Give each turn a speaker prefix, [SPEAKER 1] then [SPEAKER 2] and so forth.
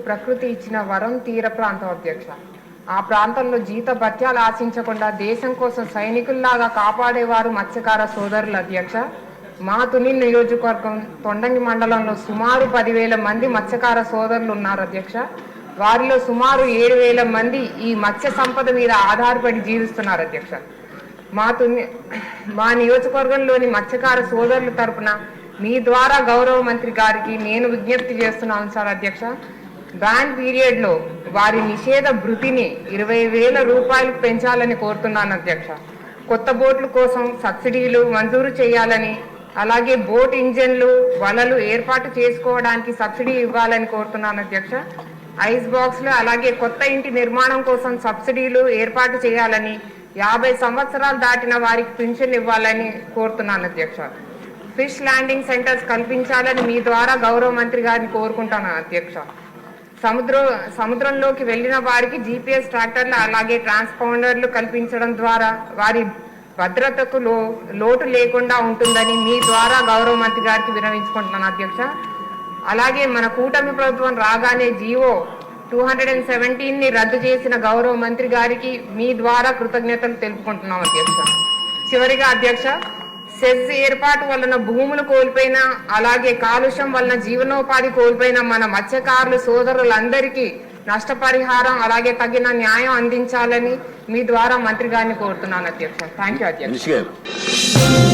[SPEAKER 1] ప్రకృతి ఇచ్చిన వరం తీర ప్రాంతం అధ్యక్ష. ఆ ప్రాంతంలో జీత భత్యాలు ఆశించకుండా దేశం కోసం సైనికుల్లాగా కాపాడేవారు మత్స్యకార సోదరులు అధ్యక్ష. మా తుని నియోజకవర్గం తొండంగి మండలంలో సుమారు 10,000 మంది మత్స్యకార సోదరులు ఉన్నారు అధ్యక్ష. వారిలో సుమారు 7,000 మంది ఈ మత్స్య సంపద మీద ఆధారపడి జీవిస్తున్నారు అధ్యక్ష. మా నియోజకవర్గంలోని మత్స్యకార సోదరుల తరపున మీ ద్వారా గౌరవ మంత్రి గారికి నేను విజ్ఞప్తి చేస్తున్నాను సార్ అధ్యక్ష. బ్యాన్ పీరియడ్ లో వారి నిషేధ భృతిని 20,000 రూపాయలకు పెంచాలని కోరుతున్నాను అధ్యక్ష. కొత్త బోట్ల కోసం సబ్సిడీలు మంజూరు చేయాలని, అలాగే బోట్ ఇంజన్లు వలలు ఏర్పాటు చేసుకోవడానికి సబ్సిడీ ఇవ్వాలని కోరుతున్నాను అధ్యక్ష. ఐస్ బాక్స్లు అలాగే కొత్త ఇంటి నిర్మాణం కోసం సబ్సిడీలు ఏర్పాటు చేయాలని, 50 సంవత్సరాలు దాటిన వారికి పింఛన్ ఇవ్వాలని కోరుతున్నాను అధ్యక్ష. ఫిష్ ల్యాండింగ్ సెంటర్స్ కల్పించాలని మీ ద్వారా గౌరవ మంత్రి గారిని కోరుకుంటాను అధ్యక్ష. సముద్రంలోకి వెళ్లిన వారికి GPS ట్రాక్టర్లు అలాగే ట్రాన్స్పాండర్లు కల్పించడం ద్వారా వారి భద్రతకు లోటు లేకుండా ఉంటుందని మీ ద్వారా గౌరవ మంత్రి గారికి విన్నవించుకుంటున్నాను అధ్యక్ష. అలాగే మన కూటమి ప్రభుత్వం రాగానే జీవో 217ని రద్దు చేసిన గౌరవ మంత్రి గారికి మీ ద్వారా కృతజ్ఞతలు తెలుపుకుంటున్నాం అధ్యక్ష. చివరిగా అధ్యక్ష, సెజ్ ఏర్పాటు వలన భూములు కోల్పోయిన, అలాగే కాలుష్యం వలన జీవనోపాధి కోల్పోయిన మన మత్స్యకారులు సోదరులందరికీ నష్టపరిహారం అలాగే తగిన న్యాయం అందించాలని మీ ద్వారా మంత్రి గారిని కోరుతున్నాను అధ్యక్ష. థ్యాంక్ యూ అధ్యక్ష.